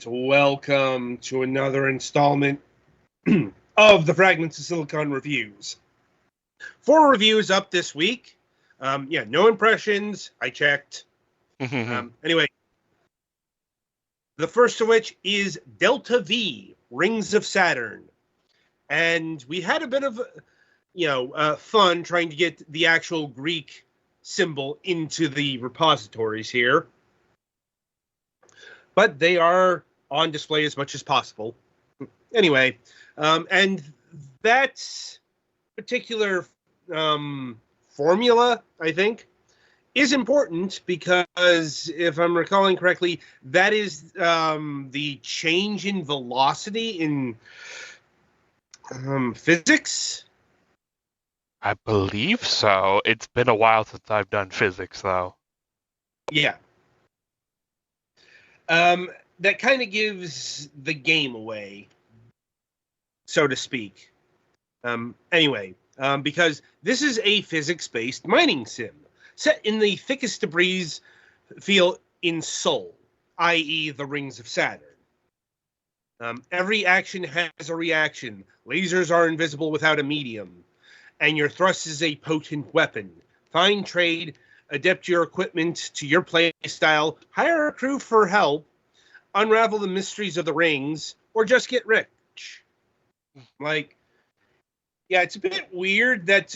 right, welcome to another installment of the Fragments of Silicon reviews. 4 reviews up this week. No impressions. I checked. Anyway, the first of which is Delta V, Rings of Saturn. And we had a bit of, fun trying to get the actual Greek symbol into the repositories here. But they are on display as much as possible. Anyway, and that particular formula, I think, is important because, if I'm recalling correctly, that is the change in velocity in physics. I believe so. It's been a while since I've done physics, though. Yeah. That kind of gives the game away, so to speak. Because this is a physics-based mining sim set in the thickest debris field in Sol, i.e. the Rings of Saturn. Every action has a reaction. Lasers are invisible without a medium. And your thrust is a potent weapon. Find trade, adapt your equipment to your play style, hire a crew for help, unravel the mysteries of the rings, or just get rich. It's a bit weird that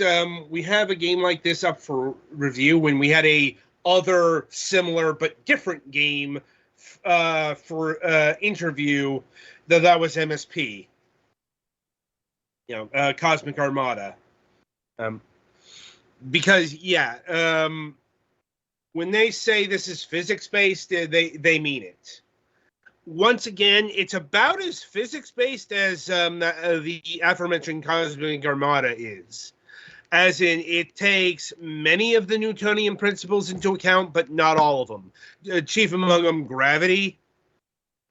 we have a game like this up for review when we had a other similar but different game for interview that was MSP. Cosmic Armada. When they say this is physics-based, they mean it. Once again, it's about as physics-based as the aforementioned Cosmic Armada is. As in, it takes many of the Newtonian principles into account, but not all of them. Chief among them, gravity.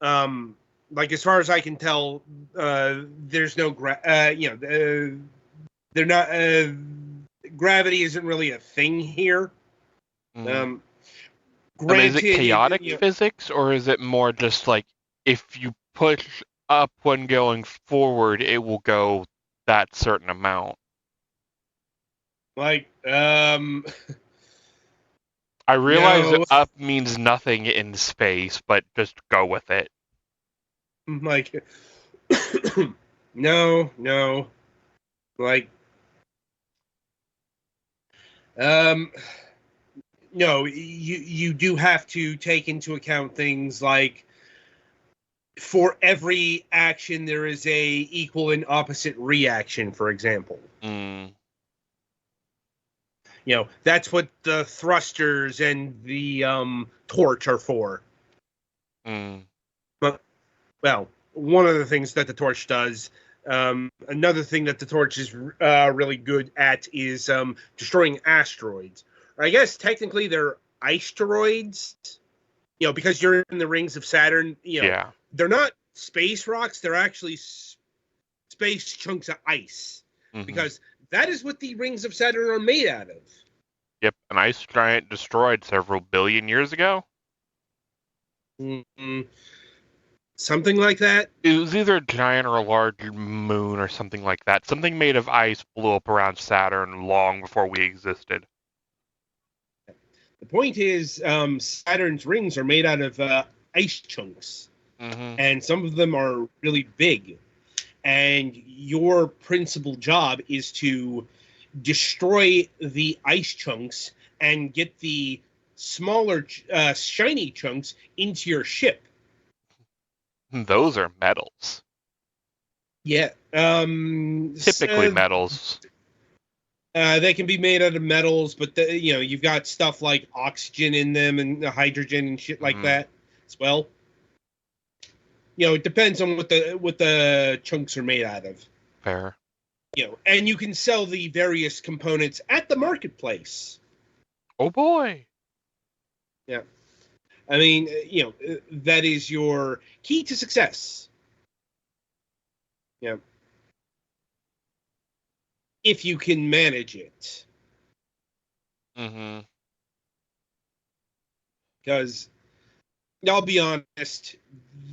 As far as I can tell, there's no they're not. Gravity isn't really a thing here. Is it chaotic physics, or is it more just like if you push up when going forward, it will go that certain amount? I realize that up means nothing in space, but just go with it. No. No, you do have to take into account things like for every action there is a equal and opposite reaction, for example. That's what the thrusters and the torch are for. But, one of the things that the torch does, another thing that the torch is really good at is destroying asteroids. I guess technically they're asteroids, because you're in the rings of Saturn. They're not space rocks; they're actually space chunks of ice, because that is what the rings of Saturn are made out of. Yep, an ice giant destroyed several billion years ago. Something like that. It was either a giant or a large moon or something like that. Something made of ice blew up around Saturn long before we existed. The point is, Saturn's rings are made out of ice chunks, and some of them are really big. And your principal job is to destroy the ice chunks and get the smaller, shiny chunks into your ship. Those are metals. Yeah. Typically metals. They can be made out of metals, but you've got stuff like oxygen in them and hydrogen and shit like that as well. It depends on what the chunks are made out of. Fair. And you can sell the various components at the marketplace. Oh boy. Yeah. I mean, that is your key to success. Yeah. If you can manage it. Because, I'll be honest,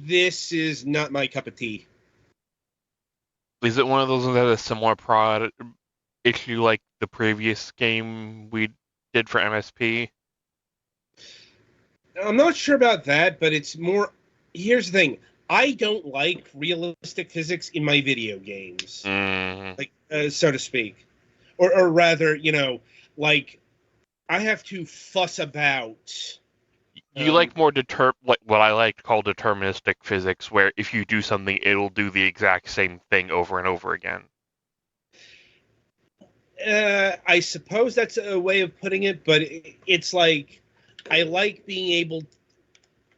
this is not my cup of tea. Is it one of those that has a similar product issue like the previous game we did for MSP? I'm not sure about that, but it's more. Here's the thing: I don't like realistic physics in my video games, like so to speak, or rather, like I have to fuss about. You like more like what I like to call deterministic physics, where if you do something, it'll do the exact same thing over and over again. I suppose that's a way of putting it, but it's like I like being able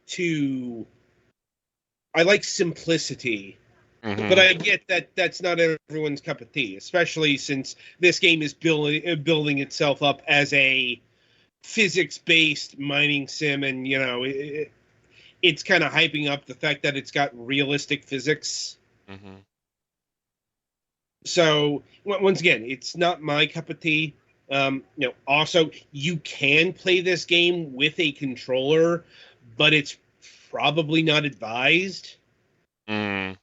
to. I like simplicity, but I get that that's not everyone's cup of tea, especially since this game is building itself up as a physics-based mining sim, and it's kind of hyping up the fact that it's got realistic physics. So once again, it's not my cup of tea. Also, you can play this game with a controller, but it's probably not advised. Well,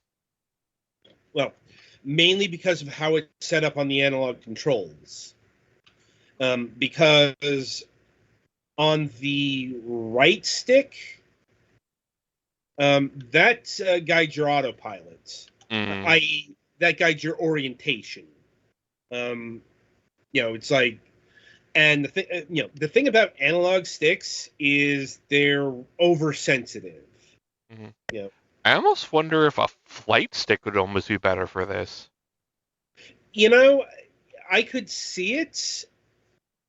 mainly because of how it's set up on the analog controls. Because on the right stick, that guides your autopilot, i.e., that guides your orientation. It's like, and the thing about analog sticks is they're oversensitive. I almost wonder if a flight stick would almost be better for this. I could see it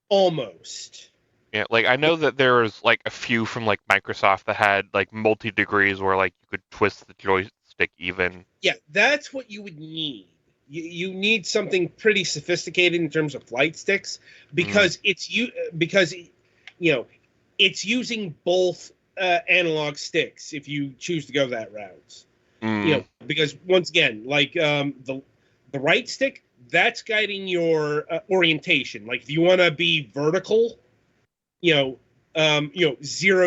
almost. Yeah, like I know that there was like a few from like Microsoft that had like multi-degrees where like you could twist the joystick even. Yeah, that's what you would need. You need something pretty sophisticated in terms of flight sticks because it's using both analog sticks if you choose to go that route. Because once again, like the right stick, that's guiding your orientation. Like if you want to be vertical, 0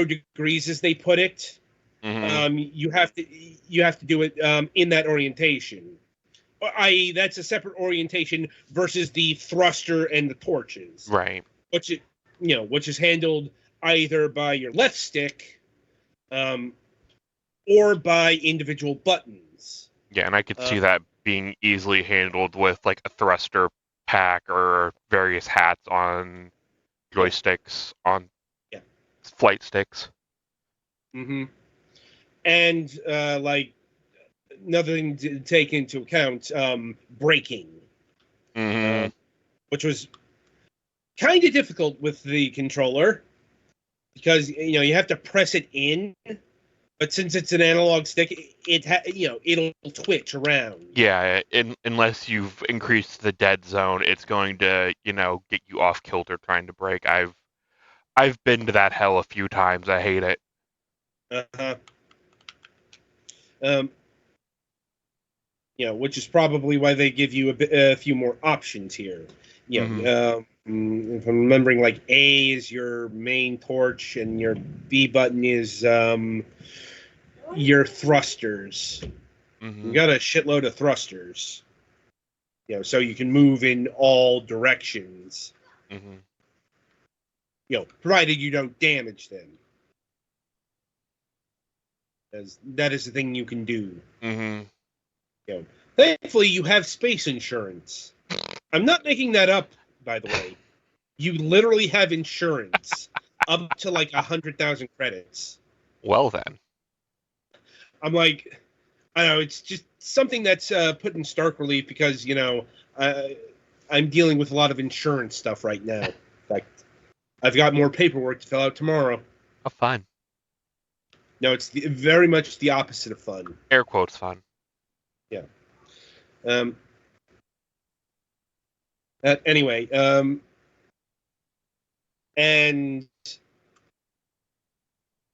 degrees as they put it, you have to do it in that orientation. I.e., that's a separate orientation versus the thruster and the torches, right? Which is handled either by your left stick, or by individual buttons. Yeah, and I could see that being easily handled with like a thruster pack or various hats on joysticks on flight sticks. And like another thing to take into account, braking, which was kind of difficult with the controller because you have to press it in, but since it's an analog stick, it'll twitch around. Yeah, unless you've increased the dead zone, it's going to get you off kilter trying to brake. I've been to that hell a few times. I hate it. Which is probably why they give you a few more options here. If I'm remembering, like A is your main torch, and your B button is your thrusters. You got a shitload of thrusters. So you can move in all directions. Provided you don't damage them. As that is the thing you can do. Thankfully, you have space insurance. I'm not making that up, by the way. You literally have insurance up to like 100,000 credits. Well, then. I'm like, I don't know, it's just something that's put in stark relief because, I'm dealing with a lot of insurance stuff right now. In fact, I've got more paperwork to fill out tomorrow. Oh, fine. No, it's very much the opposite of fun. Air quotes fun. Yeah. Anyway, and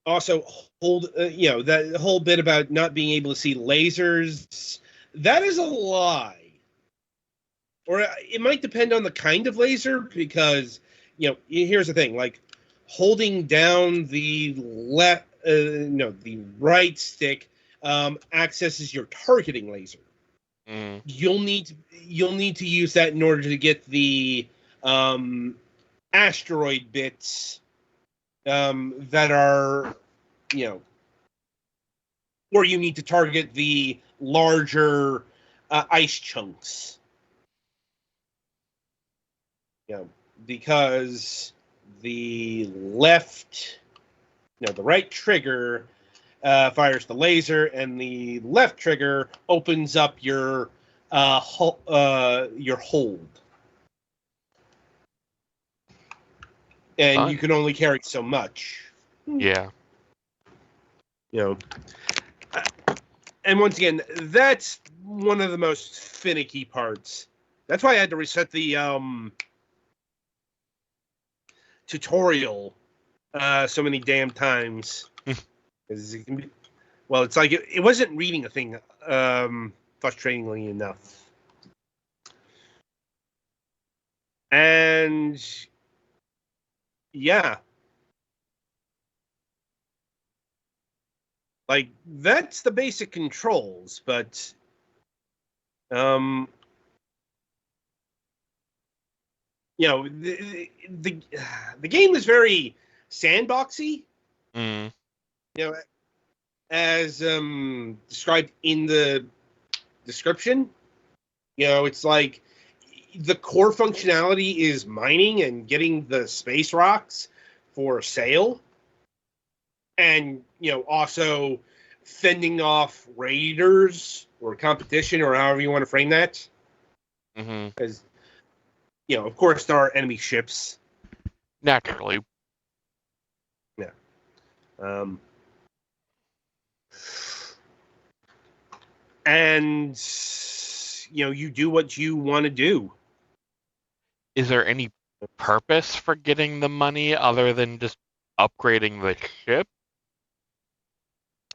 also that whole bit about not being able to see lasers, that is a lie. Or it might depend on the kind of laser because, here's the thing, like holding down the the right stick accesses your targeting laser. You'll need to use that in order to get the asteroid bits that are, or you need to target the larger ice chunks. Because the right trigger fires the laser, and the left trigger opens up your hold. And you can only carry so much. Yeah. And once again, that's one of the most finicky parts. That's why I had to reset the tutorial so many damn times. It can be, it's like it wasn't reading a thing frustratingly enough. And yeah, like that's the basic controls, but the game is very sandboxy. As described in the description. It's like the core functionality is mining and getting the space rocks for sale, and also fending off raiders or competition, or however you want to frame that. Because of course there are enemy ships. Naturally. Yeah. And you do what you want to do. Is there any purpose for getting the money other than just upgrading the ship?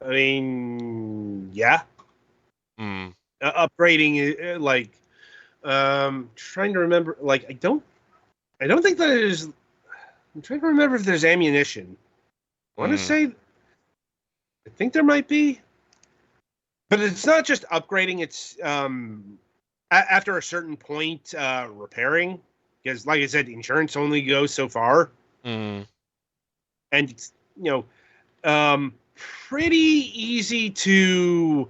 I mean, yeah. Upgrading, trying to remember. I don't think that it is. I'm trying to remember if there's ammunition. I want to say, I think there might be, but it's not just upgrading. It's after a certain point, repairing, because, like I said, insurance only goes so far, and it's pretty easy to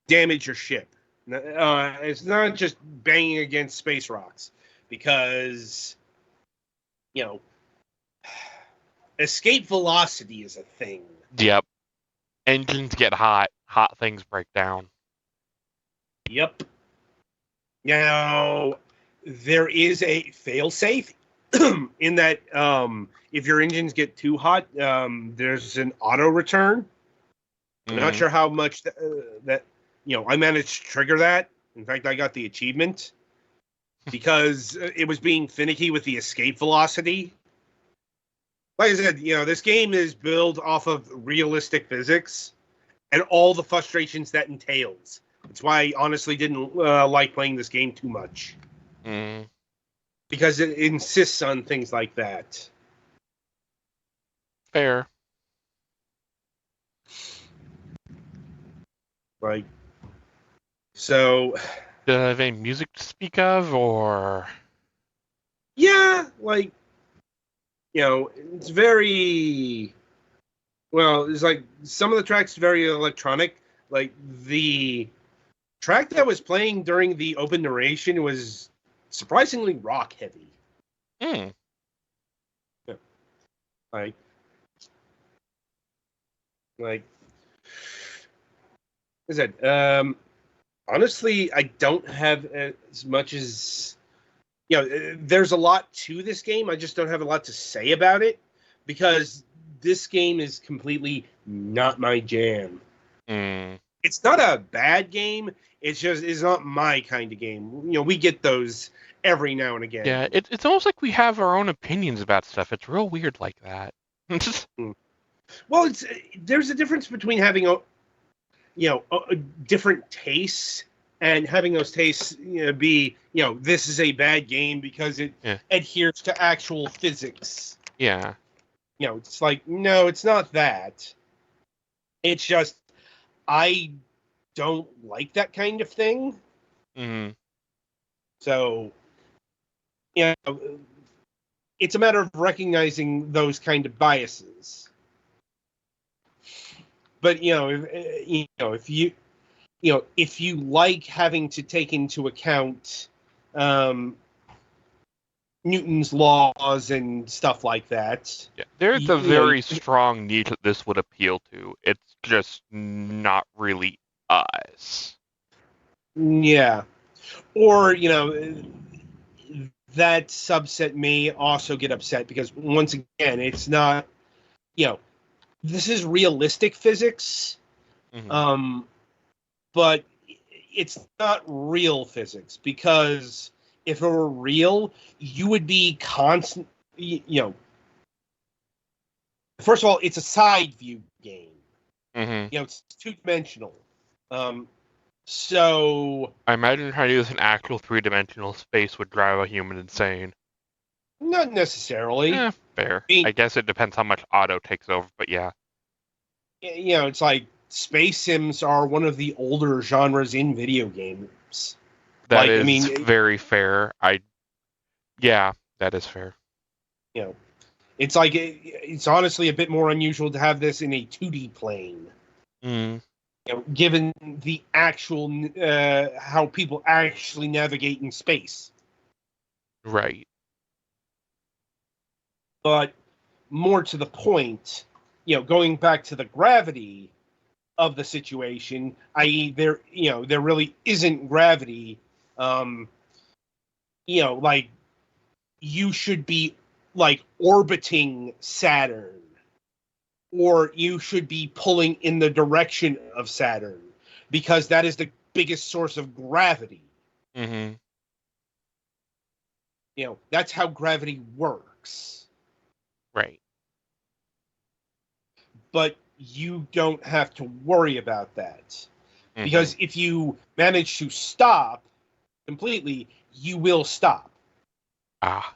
damage your ship. It's not just banging against space rocks, because escape velocity is a thing. Yep. Engines get hot. Hot things break down. Yep. Now, there is a failsafe in that if your engines get too hot, there's an auto return. I'm not sure how much that I managed to trigger that. In fact, I got the achievement because it was being finicky with the escape velocity. Like I said, this game is built off of realistic physics and all the frustrations that entails. That's why I honestly didn't like playing this game too much. Because it insists on things like that. Fair. So... Do you have any music to speak of, or...? Yeah, it's very... Well, it's like some of the tracks very electronic. Like the track that was playing during the open narration was surprisingly rock heavy. Yeah. Like I said, honestly, I don't have as much as there's a lot to this game. I just don't have a lot to say about it because this game is completely not my jam. It's not a bad game. It's not my kind of game. We get those every now and again. Yeah, it's almost like we have our own opinions about stuff. It's real weird like that. Well, there's a difference between having a different tastes and having those tastes be this is a bad game because it adheres to actual physics. Yeah. It's like, no, it's not that. It's just I don't like that kind of thing. Mm-hmm. So, you know, it's a matter of recognizing those kind of biases. But if you like having to take into account Newton's laws and stuff like that, Yeah, there's a very strong niche that this would appeal to. It's just not really us. Yeah, or that subset may also get upset because once again, it's not this is realistic physics, Mm-hmm. but it's not real physics because if it were real, you would be constant. First of all, it's a side view game. Mm-hmm. It's 2-dimensional. So I imagine trying to use an actual 3-dimensional space would drive a human insane. not necessarily. Fair. I mean, I guess it depends how much auto takes over, but yeah. It's like space sims are one of the older genres in video games. That is very fair. Yeah, that is fair. It's like it's honestly a bit more unusual to have this in a 2D plane. Mm. Given the actual how people actually navigate in space. Right. But more to the point, going back to the gravity of the situation, i.e., there really isn't gravity. Like you should be like orbiting Saturn, or you should be pulling in the direction of Saturn because that is the biggest source of gravity. Mm-hmm. That's how gravity works. Right. But you don't have to worry about that. Because if you manage to stop completely, you will stop. Ah.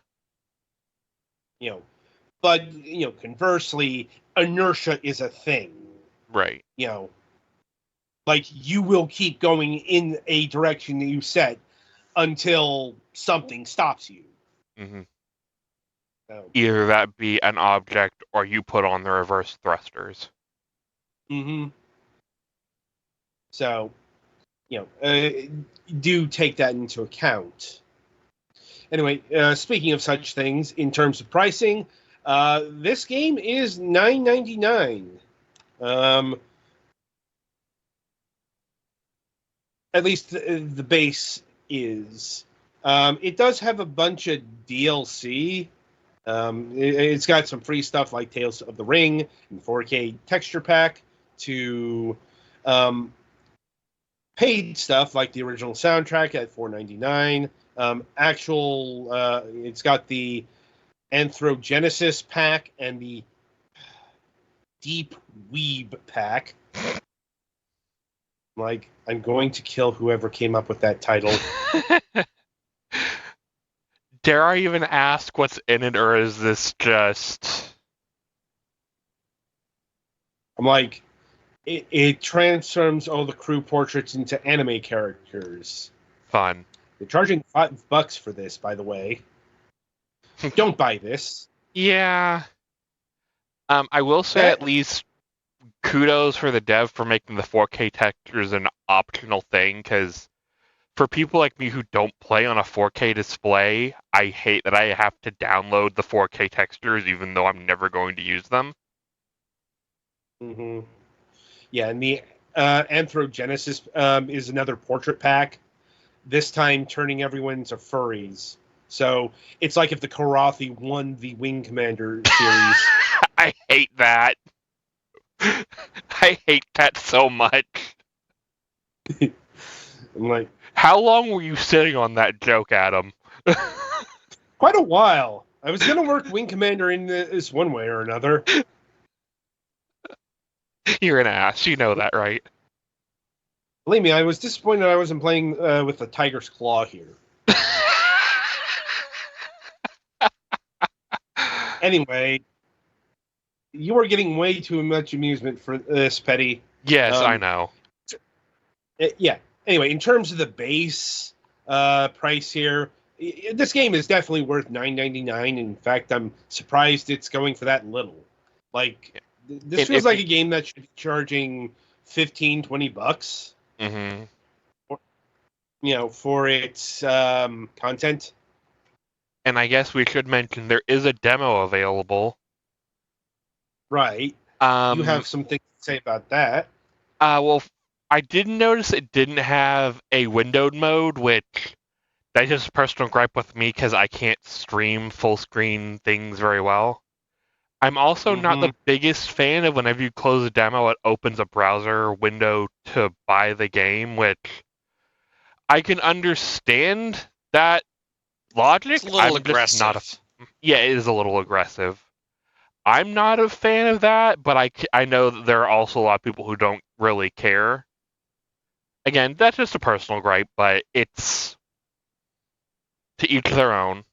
But conversely, inertia is a thing. Right. Like you will keep going in a direction that you set until something stops you. Mm-hmm. So, either that be an object or you put on the reverse thrusters. Mm-hmm. So, do take that into account. Anyway, speaking of such things, in terms of pricing, this game is $9.99. At least the base is. It does have a bunch of DLC. It's got some free stuff like Tales of the Ring and 4K texture pack to paid stuff like the original soundtrack at $4.99. It's got the Anthrogenesis pack and the Deep Weeb pack. I'm going to kill whoever came up with that title. Dare I even ask what's in it, or is this just... I'm like, it transforms all the crew portraits into anime characters. Fun. They're charging $5 for this, by the way. Don't buy this. Yeah. I will say at least kudos for the dev for making the 4K textures an optional thing, because for people like me who don't play on a 4K display, I hate that I have to download the 4K textures even though I'm never going to use them. Mm-hmm. Yeah, and the Anthrogenesis is another portrait pack, this time turning everyone into furries. So it's like if the Karathi won the Wing Commander series. I hate that. I hate that so much. I'm like, how long were you sitting on that joke, Adam? Quite a while. I was going to work Wing Commander in this one way or another. You're an ass. You know that, right? Believe me, I was disappointed I wasn't playing with the Tiger's Claw here. Anyway, you are getting way too much amusement for this, Petty. Yes, I know. Yeah. Anyway, in terms of the base price here, this game is definitely worth $9.99. In fact, I'm surprised it's going for that little. Like, this And feels like a game that should be charging 15, $20. Mm-hmm. For its content. And I guess we should mention there is a demo available. Right. You have something to say about that. Well, I did notice it didn't have a windowed mode, which that's just a personal gripe with me because I can't stream full screen things very well. I'm also not the biggest fan of whenever you close a demo, it opens a browser window to buy the game, which I can understand that logic. It's a little aggressive. Yeah, it is a little aggressive. I'm not a fan of that, but I know that there are also a lot of people who don't really care. Again, that's just a personal gripe, but it's to each their own.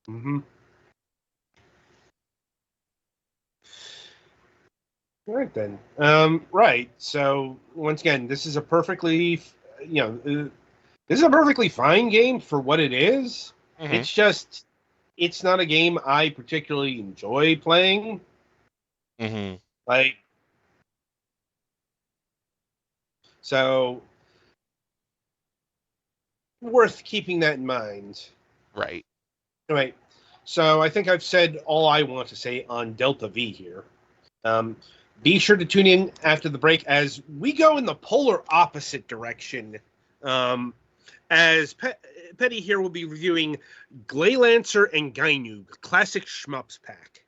Mm-hmm. All right then. Right. So once again, this is a perfectly, this is a perfectly fine game for what it is. Mm-hmm. It's just, it's not a game I particularly enjoy playing. Mm-hmm. Like, so worth keeping that in mind. Right. Anyway, so I think I've said all I want to say on Delta V here. Be sure to tune in after the break as we go in the polar opposite direction. As Petty here will be reviewing Glaylancer and Gainu, Classic Shmups Pack.